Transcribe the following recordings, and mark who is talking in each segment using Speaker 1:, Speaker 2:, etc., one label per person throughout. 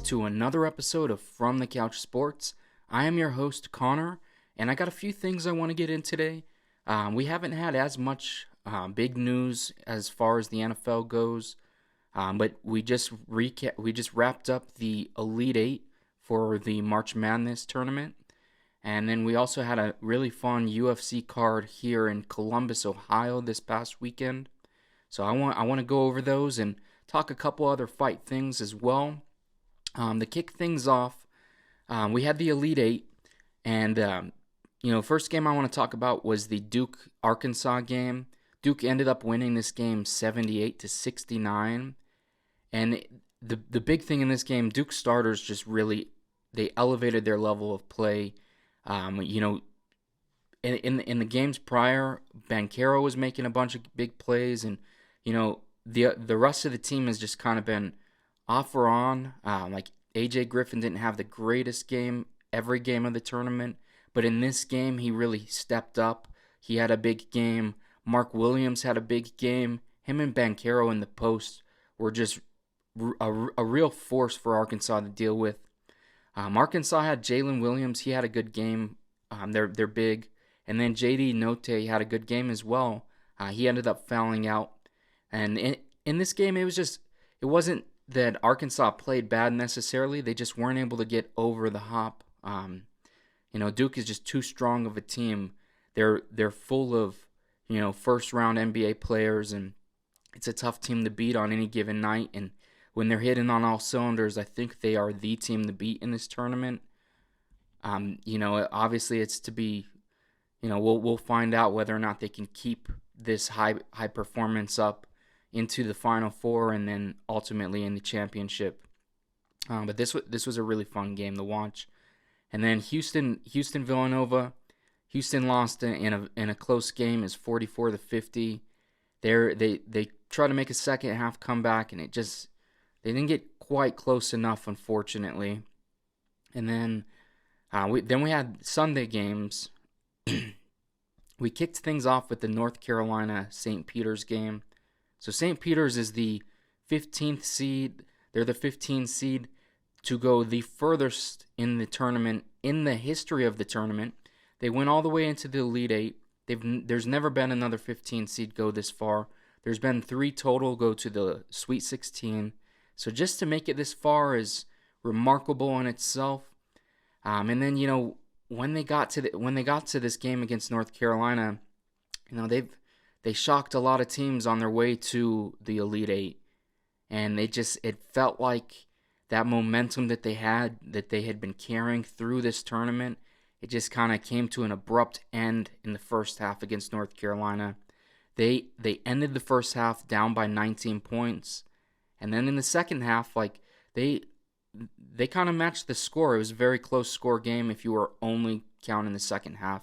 Speaker 1: to another episode of From the Couch Sports. I am your host, Connor, and I got a few things I want to get in today. We haven't had as much big news as far as the NFL goes, but we just wrapped up the Elite Eight for the March Madness tournament, and then we also had a really fun UFC card here in Columbus, Ohio this past weekend. So I want to go over those and talk a couple other fight things as well. To kick things off, we had the Elite Eight, and first game I want to talk about was the Duke-Arkansas game. Duke ended up winning this game 78-69, and the big thing in this game, Duke starters just really they elevated their level of play. In the games prior, Banchero was making a bunch of big plays, and the rest of the team has just kind of been off or on. Like AJ Griffin didn't have the greatest game every game of the tournament, but in this game he really stepped up. He had a big game. Mark Williams had a big game. Him and Banchero in the post were just a real force for Arkansas to deal with. Arkansas had Jalen Williams. He had a good game. They're big. And then J.D. Note had a good game as well. He ended up fouling out. And in this game, it wasn't that Arkansas played bad necessarily. They just weren't able to get over the hop. Duke is just too strong of a team. They're full of first round NBA players, and it's a tough team to beat on any given night. And when they're hitting on all cylinders, I think they are the team to beat in this tournament. Obviously it's to be, we'll find out whether or not they can keep this high performance up into the Final Four and then ultimately in the championship. But this was a really fun game to watch. And then Houston Villanova. Houston lost in a close game, is 44-50. They tried to make a second half comeback, and they didn't get quite close enough, unfortunately. And then we had Sunday games. We kicked things off with the North Carolina St. Peter's game. So St. Peter's is the 15th seed. They're the 15th seed to go the furthest in the tournament, in the history of the tournament. They went all the way into the Elite Eight. There's never been another 15 seed go this far. There's been 3 total go to the Sweet 16. So just to make it this far is remarkable in itself. And then when they got to this game against North Carolina, they shocked a lot of teams on their way to the Elite Eight, and it felt like that momentum that they had been carrying through this tournament, it just kind of came to an abrupt end in the first half against North Carolina. They ended the first half down by 19 points, and then in the second half, they kind of matched the score. It was a very close score game if you were only counting the second half.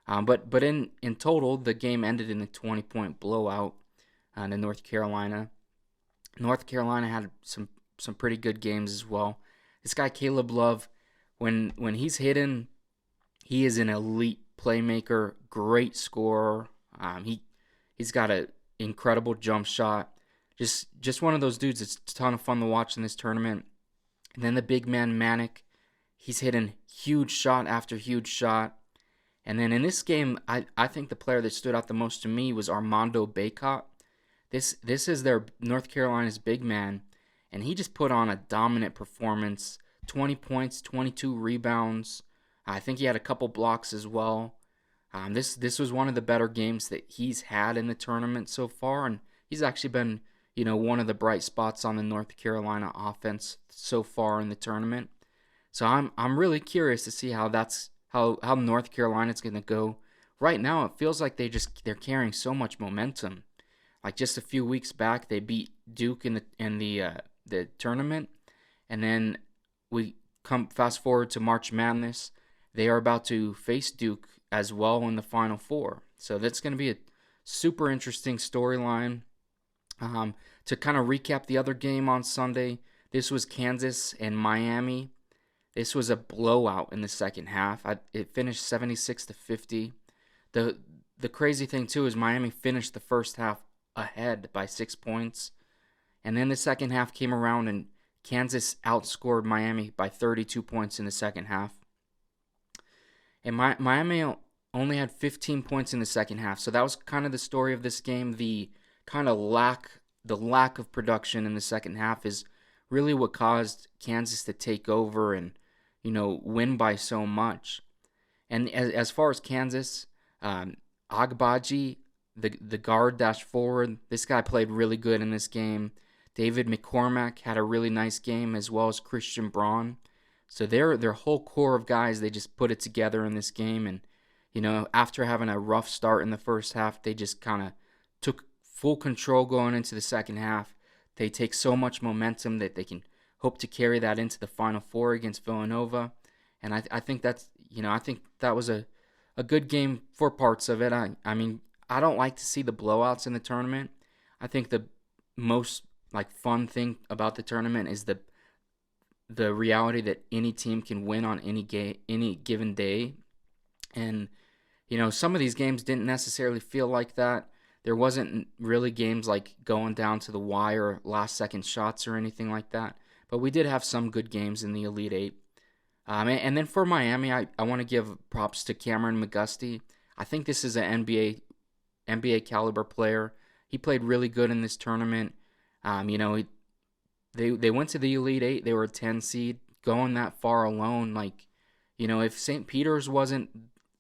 Speaker 1: But in total, the game ended in a 20-point blowout to North Carolina. North Carolina had some pretty good games as well. This guy Caleb Love, when he's hitting, he is an elite playmaker, great scorer. He's got an incredible jump shot. Just one of those dudes that's a ton of fun to watch in this tournament. And then the big man Manic, he's hitting huge shot after huge shot. And then in this game, I think the player that stood out the most to me was Armando Bacot. This is their North Carolina's big man, and he just put on a dominant performance. 20 points, 22 rebounds. I think he had a couple blocks as well. This was one of the better games that he's had in the tournament so far, and he's actually been one of the bright spots on the North Carolina offense so far in the tournament. So I'm really curious to see how North Carolina's going to go. Right now, it feels like they're carrying so much momentum. Like just a few weeks back, they beat Duke in the tournament, and then we come fast forward to March Madness. They are about to face Duke as well in the Final Four. So that's going to be a super interesting storyline. To kind of recap the other game on Sunday, this was Kansas and Miami. This was a blowout in the second half. It finished 76-50. The crazy thing too is Miami finished the first half ahead by 6 points, and then the second half came around and Kansas outscored Miami by 32 points in the second half. And Miami only had 15 points in the second half. So that was kind of the story of this game. The lack of production in the second half is really what caused Kansas to take over and, win by so much. And as far as Kansas, Agbaji, the guard dash forward, this guy played really good in this game. David McCormack had a really nice game, as well as Christian Braun. So their whole core of guys, they just put it together in this game. And, after having a rough start in the first half, they just kind of took full control going into the second half. They take so much momentum that they can hope to carry that into the Final Four against Villanova. And I think I think that was a good game for parts of it. I mean, I don't like to see the blowouts in the tournament. I think the most fun thing about the tournament is the reality that any team can win on any given day. And some of these games didn't necessarily feel like that. There wasn't really games like going down to the wire, last second shots or anything like that. But we did have some good games in the Elite Eight. And then for Miami, I want to give props to Cameron McGusty. I think this is an NBA caliber player. He played really good in this tournament. They went to the Elite Eight. They were a 10 seed. Going that far alone, if St. Peter's wasn't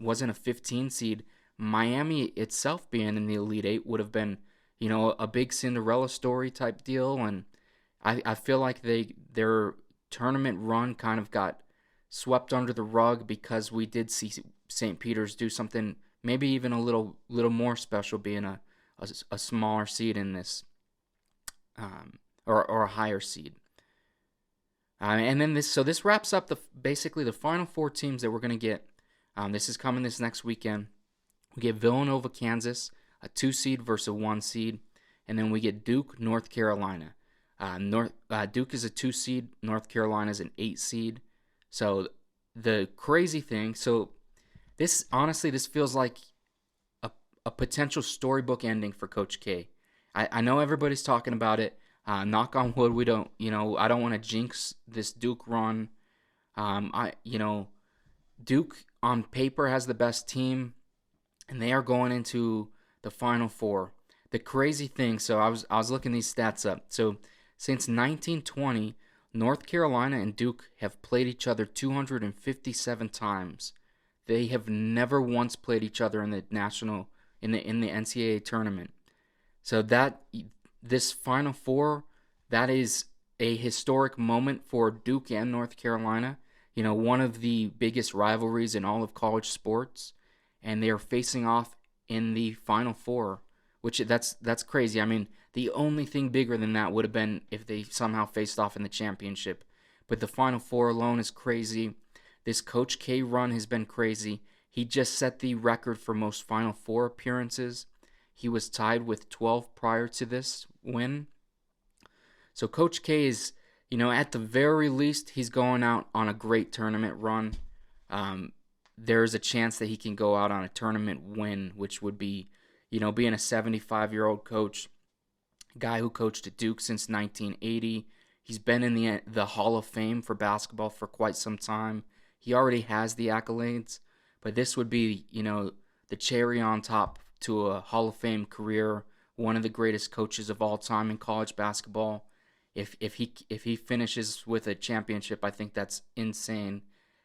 Speaker 1: a 15 seed, Miami itself being in the Elite Eight would have been, a big Cinderella story type deal. And I feel like their tournament run kind of got swept under the rug because we did see St. Peter's do something maybe even a little more special, being a smaller seed in this, or a higher seed. And then this wraps up basically the final four teams that we're going to get. This is coming this next weekend. We get Villanova, Kansas, a 2 seed versus a 1 seed, and then we get Duke, North Carolina. Duke is a 2 seed, North Carolina is an 8 seed. So the crazy thing, this feels like a potential storybook ending for Coach K. I know everybody's talking about it. Knock on wood, we don't. I don't want to jinx this Duke run. Duke on paper has the best team, and they are going into the Final Four. The crazy thing, so I was looking these stats up. So since 1920, North Carolina and Duke have played each other 257 times. They have never once played each other in the NCAA tournament. So this Final Four, that is a historic moment for Duke and North Carolina. One of the biggest rivalries in all of college sports, and they are facing off in the Final Four, which that's crazy. I mean, the only thing bigger than that would have been if they somehow faced off in the championship. But the Final Four alone is crazy. This Coach K run has been crazy. He just set the record for most Final Four appearances. He was tied with 12 prior to this win. So Coach K is, at the very least, he's going out on a great tournament run. There's a chance that he can go out on a tournament win, which would be, being a 75-year-old coach, guy who coached at Duke since 1980. He's been in the Hall of Fame for basketball for quite some time. He already has the accolades, but this would be, the cherry on top to a Hall of Fame career, one of the greatest coaches of all time in college basketball. If he finishes with a championship, I think that's insane.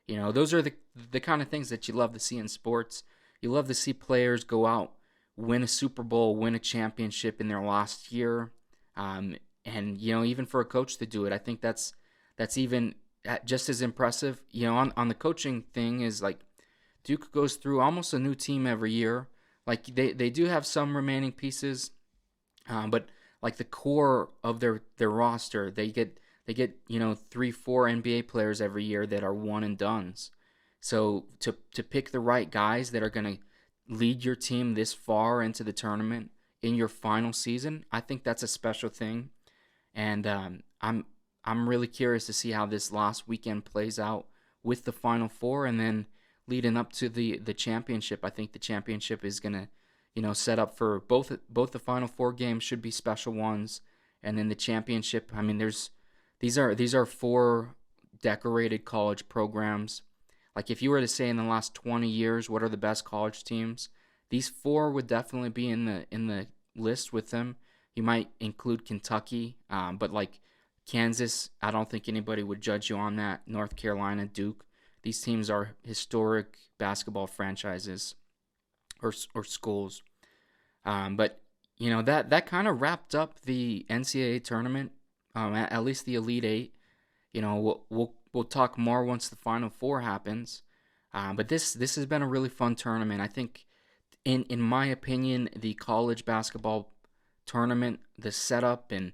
Speaker 1: Those are the kind of things that you love to see in sports. You love to see players go out, win a Super Bowl, win a championship in their last year. And even for a coach to do it, I think that's even just as impressive. On the coaching thing is Duke goes through almost a new team every year. They do have some remaining pieces, but the core of their roster, they get 3-4 NBA players every year that are one and dones. So to pick the right guys that are going to lead your team this far into the tournament in your final season, I think that's a special thing. And I'm really curious to see how this last weekend plays out with the Final Four, and then leading up to the championship. I think the championship is going to, set up for both the Final Four games should be special ones, and then the championship. I mean, there's These are four decorated college programs. Like if you were to say in the last 20 years, what are the best college teams? These four would definitely be in the list with them. You might include Kentucky, but like Kansas, I don't think anybody would judge you on that. North Carolina, Duke, these teams are historic basketball franchises or schools. But that kind of wrapped up the NCAA tournament, at least the Elite Eight. We'll talk more once the Final Four happens. But this has been a really fun tournament. I think, in my opinion, the college basketball tournament, the setup and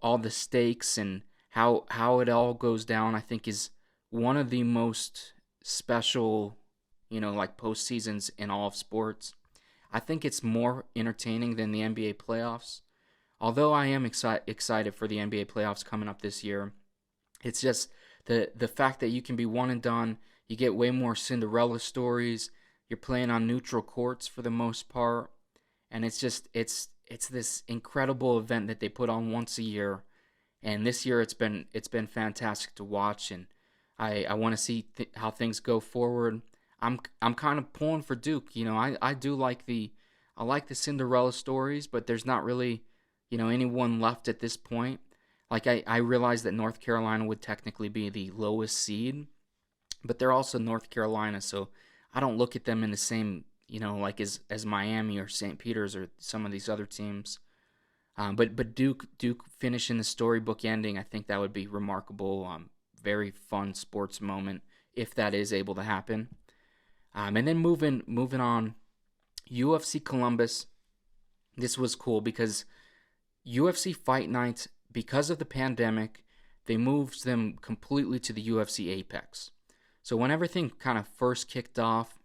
Speaker 1: all the stakes and how it all goes down, I think is one of the most special, like postseasons in all of sports. I think it's more entertaining than the NBA playoffs. Although I am excited for the NBA playoffs coming up this year, it's just the fact that you can be one and done. You get way more Cinderella stories. You're playing on neutral courts for the most part, and it's this incredible event that they put on once a year. And this year it's been fantastic to watch, and I want to see how things go forward. I'm kind of pulling for Duke. I do like the Cinderella stories, but there's not really anyone left at this point. Like I realize that North Carolina would technically be the lowest seed, but they're also North Carolina, so I don't look at them in the same like as Miami or St. Peter's or some of these other teams. But Duke finishing the storybook ending, I think that would be remarkable. Very fun sports moment if that is able to happen. And then moving on, UFC Columbus. This was cool because UFC Fight Nights, because of the pandemic, they moved them completely to the UFC Apex. So when everything kind of first kicked off,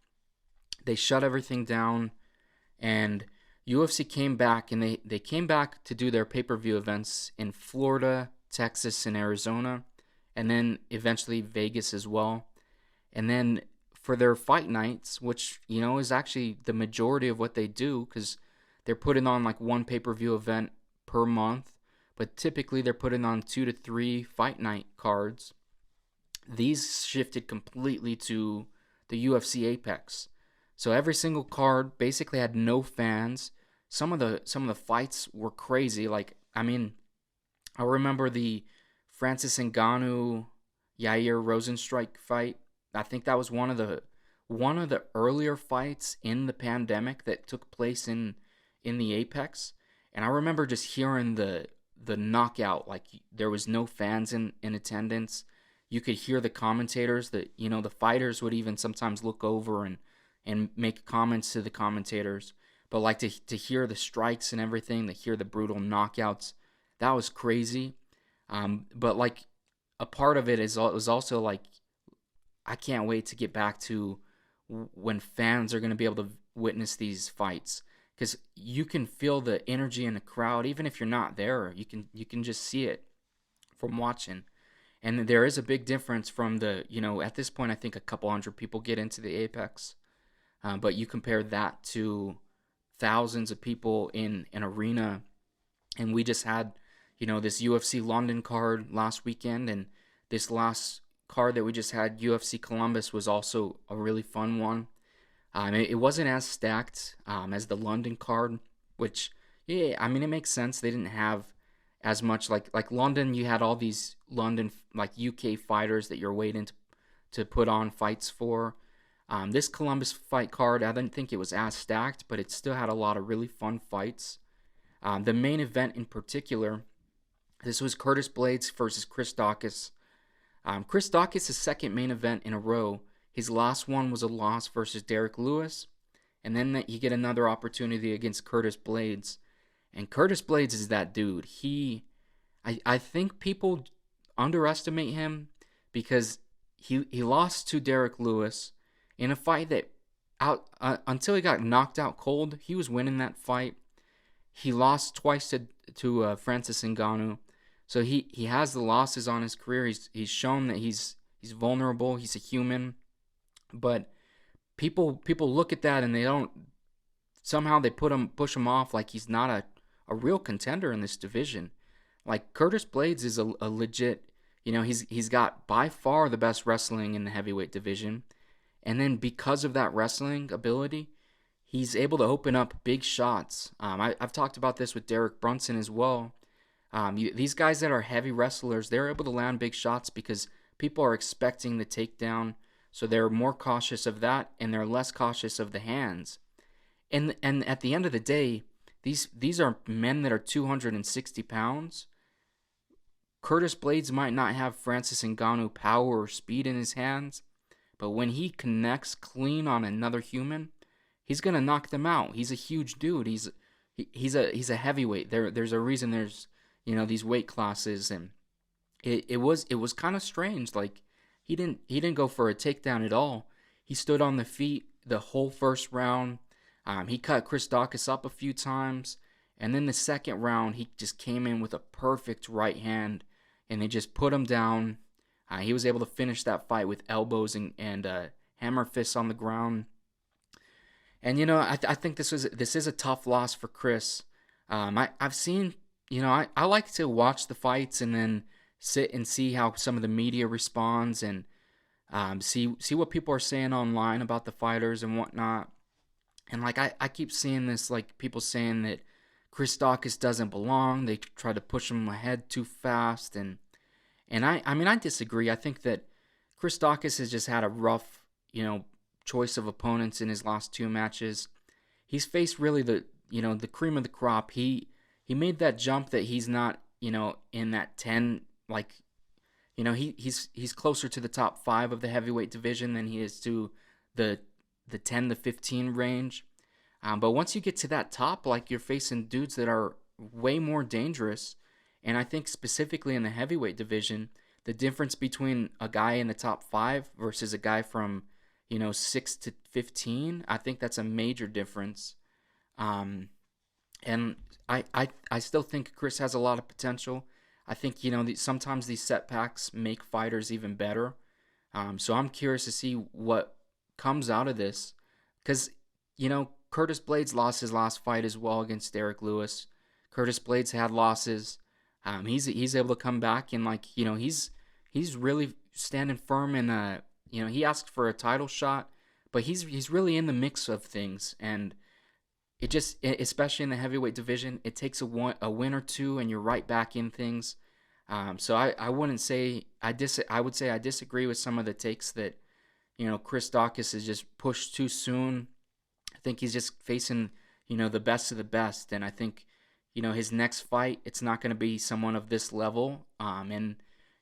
Speaker 1: they shut everything down, and UFC came back, and they came back to do their pay-per-view events in Florida, Texas, and Arizona, and then eventually Vegas as well. And then for their fight nights, which is actually the majority of what they do, because they're putting on like one pay-per-view event per month, but typically they're putting on 2 to 3 fight night cards. These shifted completely to the UFC Apex. So every single card basically had no fans. Some of the fights were crazy. Like, I mean, I remember the Francis Ngannou Yair Rozenstruik fight. I think that was one of the earlier fights in the pandemic that took place in the Apex. And I remember just hearing the knockout, like there was no fans in attendance. You could hear the commentators, that the fighters would even sometimes look over and make comments to the commentators. But like to hear the strikes and everything, to hear the brutal knockouts, that was crazy. But like a part of it was also like, I can't wait to get back to when fans are going to be able to witness these fights, because you can feel the energy in the crowd even if you're not there. You can just see it from watching. And there is a big difference from at this point I think a couple hundred people get into the Apex. But you compare that to thousands of people in an arena. And we just had, this UFC London card last weekend, and this last card that we just had, UFC Columbus, was also a really fun one. It wasn't as stacked as the London card, which, yeah, I mean, it makes sense. They didn't have as much, like London, you had all these London, like UK fighters that you're waiting to put on fights for. This Columbus fight card, I didn't think it was as stacked, but it still had a lot of really fun fights. The main event in particular, this was Curtis Blades versus Chris Daukaus. Chris Daukaus' second main event in a row. His last one was a loss versus Derek Lewis, and then you get another opportunity against Curtis Blades. And Curtis Blades is that dude. I think people underestimate him because he lost to Derek Lewis in a fight that until he got knocked out cold, he was winning that fight. He lost twice to Francis Ngannou. So he has the losses on his career. He's shown that he's vulnerable. He's a human, but people look at that and they don't. Somehow they push him off like he's not a real contender in this division. Like Curtis Blades is a legit, he's got by far the best wrestling in the heavyweight division. And then because of that wrestling ability, he's able to open up big shots. I've talked about this with Derek Brunson as well. These guys that are heavy wrestlers, they're able to land big shots because people are expecting the takedown, so they're more cautious of that, and they're less cautious of the hands. And at the end of the day, these are men that are 260 pounds. Curtis Blades might not have Francis Ngannou power or speed in his hands, but when he connects clean on another human, he's gonna knock them out. He's a huge dude. He's a heavyweight. There's a reason there's these weight classes, and it was kind of strange. Like he didn't go for a takedown at all. He stood on the feet the whole first round. He cut Chris Daukaus up a few times, and then the second round he just came in with a perfect right hand, and they just put him down. He was able to finish that fight with elbows and hammer fists on the ground. And I think this is a tough loss for Chris. I've seen, I like to watch the fights and then sit and see how some of the media responds, and see what people are saying online about the fighters and whatnot. And like I keep seeing this, like people saying that Chris Daukaus doesn't belong. They try to push him ahead too fast, and I mean I disagree. I think that Chris Daukaus has just had a rough, choice of opponents in his last two matches. He's faced really the cream of the crop. He made that jump that he's not, in that 10, like, he's closer to the top 5 of the heavyweight division than he is to the 10 to 15 range. But once you get to that top, like, you're facing dudes that are way more dangerous. And I think specifically in the heavyweight division, the difference between a guy in the top 5 versus a guy from 6 to 15, I think that's a major difference. And I still think Chris has a lot of potential. I think, sometimes these setbacks make fighters even better. So I'm curious to see what comes out of this. Because, Curtis Blades lost his last fight as well against Derek Lewis. Curtis Blades had losses. He's able to come back, and he's really standing firm, and he asked for a title shot, but he's really in the mix of things. And it just, especially in the heavyweight division, it takes a win or two and you're right back in things. So I wouldn't say I would say I disagree with some of the takes that Chris Daukaus is just pushed too soon. I think he's just facing the best of the best, and I think his next fight, it's not going to be someone of this level. And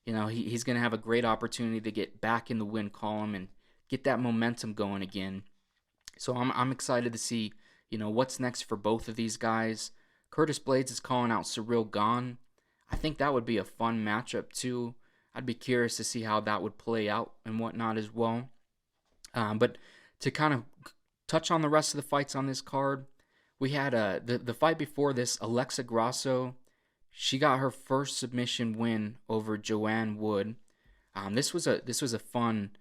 Speaker 1: he's going to have a great opportunity to get back in the win column and get that momentum going again. So I'm excited to see what's next for both of these guys. Curtis Blades is calling out Cyril Gane. I think that would be a fun matchup too. I'd be curious to see how that would play out and whatnot as well. But to kind of touch on the rest of the fights on this card, we had the fight before this, Alexa Grasso. She got her first submission win over Joanne Wood. This was a fun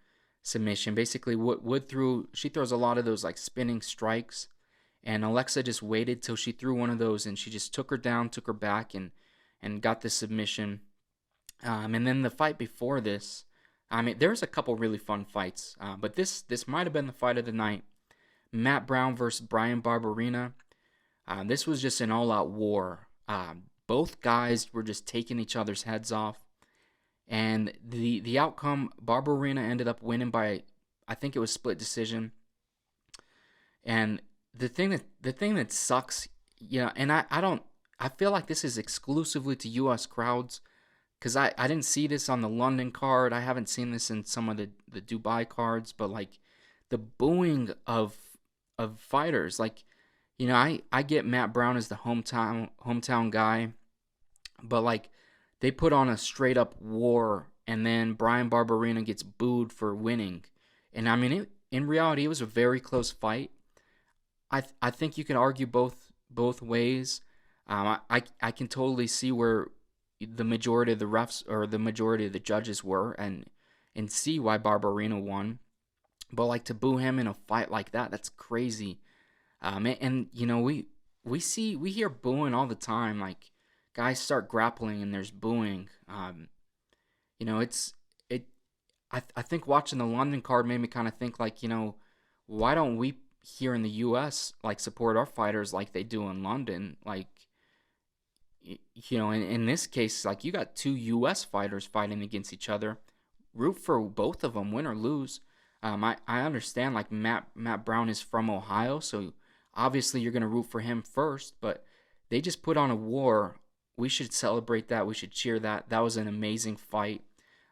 Speaker 1: submission. Basically, Wood throws a lot of those like spinning strikes, and Alexa just waited till she threw one of those, and she just took her down, took her back, and got the submission. And then the fight before this, I mean, there's a couple really fun fights, but this might have been the fight of the night. Matt Brown versus Brian Barberena. This was just an all-out war. Both guys were just taking each other's heads off. And the outcome, Barberena ended up winning by, I think it was split decision. And the thing that sucks, and I feel like this is exclusively to U.S. crowds, because I didn't see this on the London card. I haven't seen this in some of the Dubai cards, but like the booing of fighters, like, I get Matt Brown as the hometown guy, but like they put on a straight up war, and then Brian Barberena gets booed for winning. And I mean, in reality, it was a very close fight. I think you can argue both ways. I can totally see where the majority of the refs or the majority of the judges were, and see why Barberena won. But like, to boo him in a fight like that, that's crazy. And we hear booing all the time, like guys start grappling and there's booing. You know, it. I think watching the London card made me kind of think like, why don't we here in the U.S. like support our fighters like they do in London? Like, in this case, like you got two U.S. fighters fighting against each other. Root for both of them, win or lose. I understand like Matt Brown is from Ohio, so obviously you're gonna root for him first. But they just put on a war. We should celebrate that. We should cheer that. That was an amazing fight.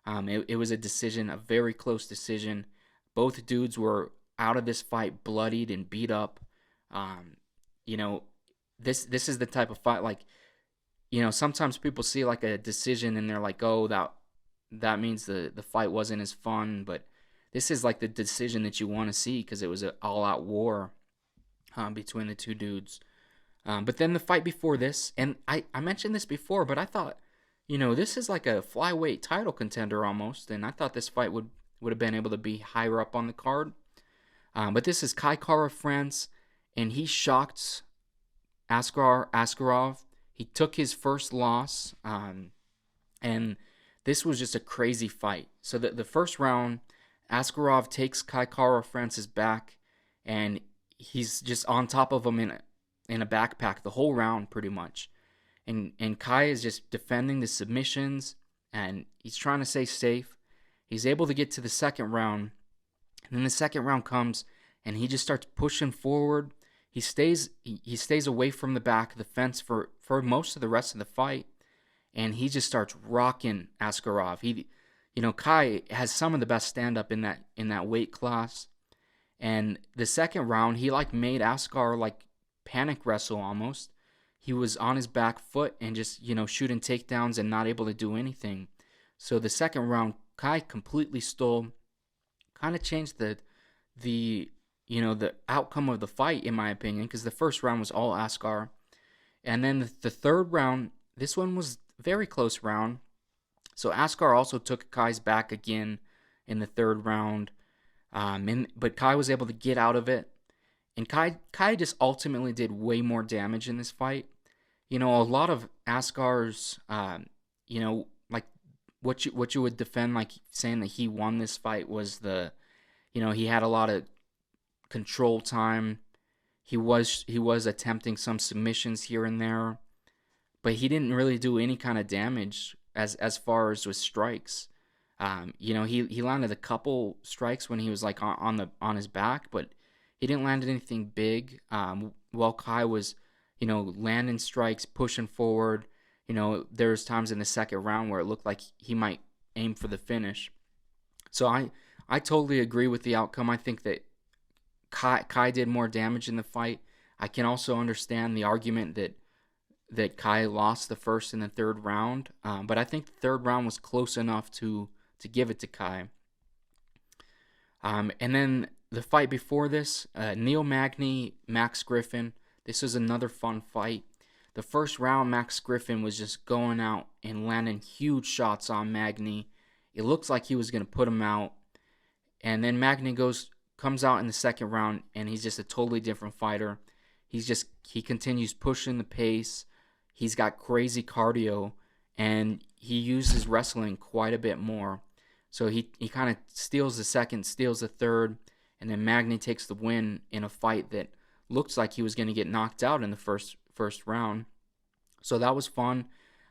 Speaker 1: It was a decision, a very close decision. Both dudes were out of this fight bloodied and beat up. Um, you know, this is the type of fight like, sometimes people see like a decision and they're like, oh, that means the fight wasn't as fun. But this is like the decision that you want to see because it was an all-out war between the two dudes. But then the fight before this, and I mentioned this before, but I thought, this is like a flyweight title contender almost, and I thought this fight would have been able to be higher up on the card. But this is Kai Kara-France, and he shocked Askarov. He took his first loss, and this was just a crazy fight. So the first round, Askarov takes Kai Kara-France's back, and he's just on top of him in a backpack the whole round pretty much. And Kai is just defending the submissions, and he's trying to stay safe. He's able to get to the second round, and then the second round comes, and he just starts pushing forward. He stays away from the back of the fence for most of the rest of the fight, and he just starts rocking Askarov. Kai has some of the best stand-up in that weight class, and the second round he like made Askar like panic wrestle almost. He was on his back foot and just, shooting takedowns and not able to do anything. So the second round, Kai completely stole, kind of changed the outcome of the fight, in my opinion, because the first round was all Askar. And then the third round, this one was a very close round. So Askar also took Kai's back again in the third round. But Kai was able to get out of it. And Kai just ultimately did way more damage in this fight. A lot of Askar's, like what you would defend, like saying that he won this fight was he had a lot of control time. He was attempting some submissions here and there, but he didn't really do any kind of damage as far as with strikes. He landed a couple strikes when he was like on his back, but he didn't land anything big. While Kai was, landing strikes, pushing forward. There was times in the second round where it looked like he might aim for the finish. So I totally agree with the outcome. I think that Kai did more damage in the fight. I can also understand the argument that Kai lost the first and the third round, but I think the third round was close enough to give it to Kai. And then the fight before this, Neil Magny, Max Griffin. This was another fun fight. The first round, Max Griffin was just going out and landing huge shots on Magny. It looks like he was going to put him out. And then Magny comes out in the second round, and he's just a totally different fighter. He continues pushing the pace. He's got crazy cardio, and he uses wrestling quite a bit more. So he kind of steals the second, steals the third, and then Magny takes the win in a fight that looks like he was going to get knocked out in the first round. So that was fun.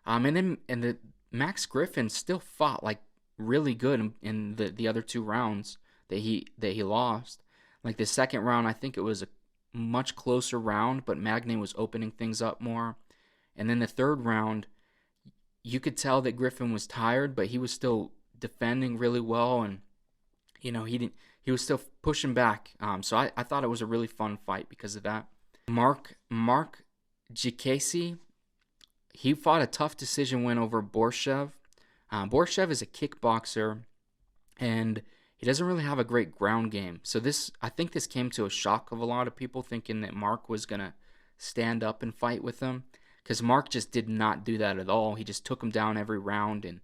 Speaker 1: And the Max Griffin still fought like really good in the other two rounds that he lost. Like the second round, I think it was a much closer round, but Magny was opening things up more. And then the third round, you could tell that Griffin was tired, but he was still defending really well, and he was still pushing back. So I thought it was a really fun fight because of that. Mark Jikasi, he fought a tough decision win over Borshev. Borshev is a kickboxer, and he doesn't really have a great ground game. So I think this came to a shock of a lot of people, thinking that Mark was gonna stand up and fight with him, because Mark just did not do that at all. He just took him down every round, and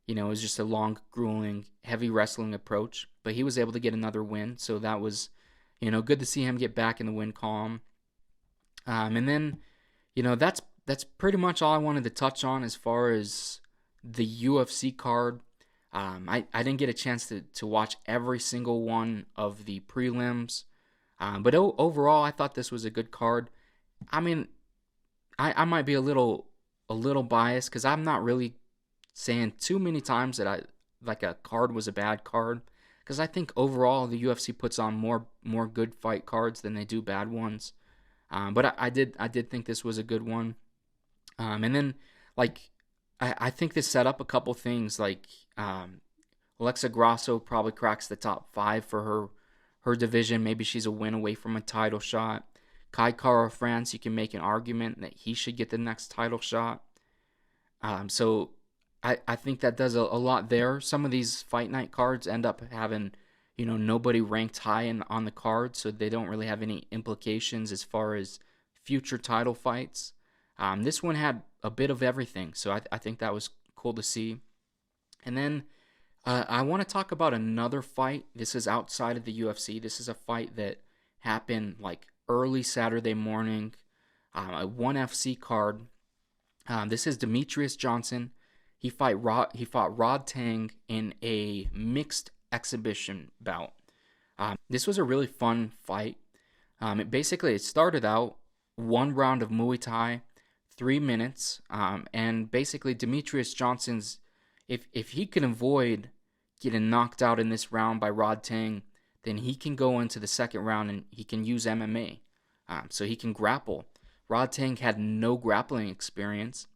Speaker 1: it was just a long, grueling, heavy wrestling approach. But he was able to get another win, so that was, good to see him get back in the win column. And then, that's that's pretty much all I wanted to touch on as far as the UFC card. I didn't get a chance to watch every single one of the prelims, but overall, I thought this was a good card. I mean, I might be a little biased because I'm not really saying too many times that I like a card was a bad card, because I think overall the UFC puts on more good fight cards than they do bad ones. But I did think this was a good one. And then like I think this set up a couple things like Alexa Grasso probably cracks the top five for her division. Maybe she's a win away from a title shot. Kai Kara France, you can make an argument that he should get the next title shot. So I think that does a lot there. Some of these fight night cards end up having, nobody ranked high on the card, so they don't really have any implications as far as future title fights. This one had a bit of everything, so I think that was cool to see. And then I want to talk about another fight. This is outside of the UFC. This is a fight that happened like early Saturday morning, a ONE FC card. This is Demetrius Johnson. He fought Rodtang in a mixed exhibition bout. This was a really fun fight. It started out one round of Muay Thai, 3 minutes, and basically Demetrius Johnson's, if he can avoid getting knocked out in this round by Rodtang, then he can go into the second round and he can use MMA, so he can grapple. Rodtang had no grappling experience.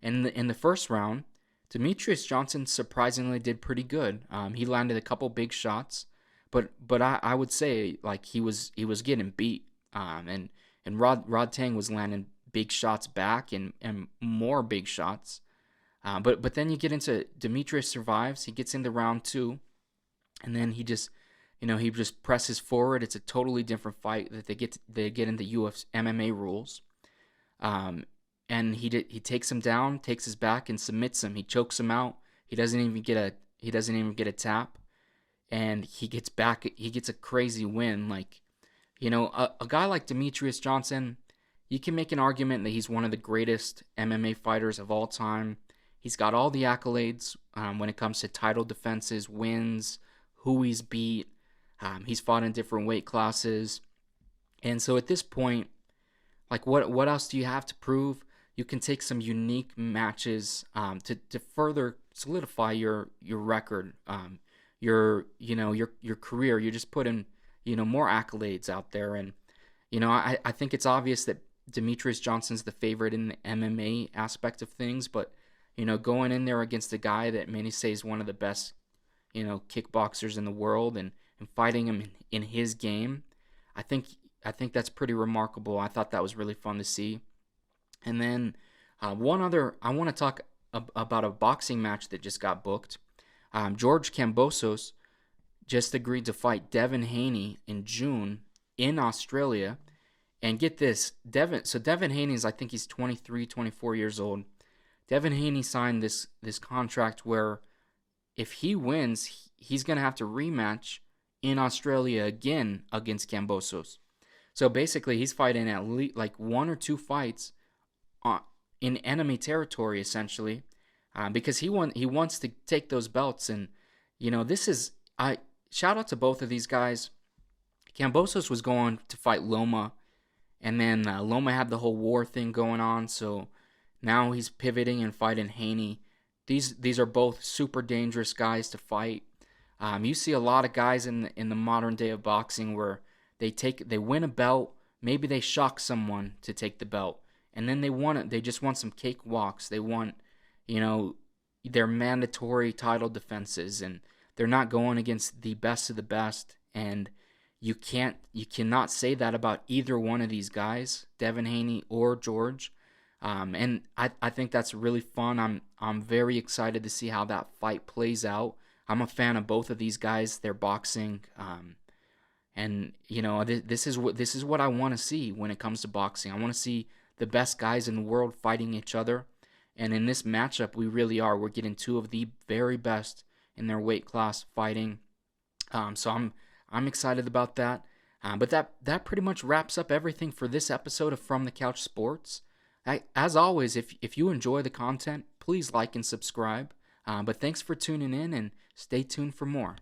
Speaker 1: In the first round, Demetrius Johnson surprisingly did pretty good. He landed a couple big shots, but I would say like he was getting beat. And Rodtang was landing big shots back and more big shots. But then you get into Demetrius survives. He gets into round two, and then he just presses forward. It's a totally different fight that they get into UFC MMA rules. And he takes him down, takes his back, and submits him. He chokes him out. He doesn't even get a tap, and he gets back. He gets a crazy win. Like, a guy like Demetrius Johnson, you can make an argument that he's one of the greatest MMA fighters of all time. He's got all the accolades when it comes to title defenses, wins, who he's beat. He's fought in different weight classes, and so at this point, like, what else do you have to prove? You can take some unique matches to further solidify your record, your career. You just put in more accolades out there, and I think it's obvious that Demetrius Johnson's the favorite in the MMA aspect of things, but going in there against a guy that many say is one of the best kickboxers in the world, and fighting him in his game, I think that's pretty remarkable. I thought that was really fun to see. And then I want to talk about a boxing match that just got booked. George Kambosos just agreed to fight Devin Haney in June in Australia. And get this, Devin Haney I think he's 23, 24 years old. Devin Haney signed this contract where if he wins, he's going to have to rematch in Australia again against Kambosos. So basically, he's fighting at least like one or two fights in enemy territory, essentially, because he wants to take those belts. And I shout out to both of these guys. Kambosos was going to fight Loma, and then Loma had the whole war thing going on, so now he's pivoting and fighting Haney. These are both super dangerous guys to fight. You see a lot of guys in the modern day of boxing where they win a belt, maybe they shock someone to take the belt, and then they just want some cakewalks. They want, their mandatory title defenses, and they're not going against the best of the best. And you cannot say that about either one of these guys, Devin Haney or George. And I think that's really fun. I'm very excited to see how that fight plays out. I'm a fan of both of these guys. Their boxing. And this is what I want to see when it comes to boxing. I want to see the best guys in the world fighting each other, and in this matchup, we really are. We're getting two of the very best in their weight class fighting. So I'm excited about that. But that pretty much wraps up everything for this episode of From the Couch Sports. As always, if you enjoy the content, please like and subscribe. But thanks for tuning in, and stay tuned for more.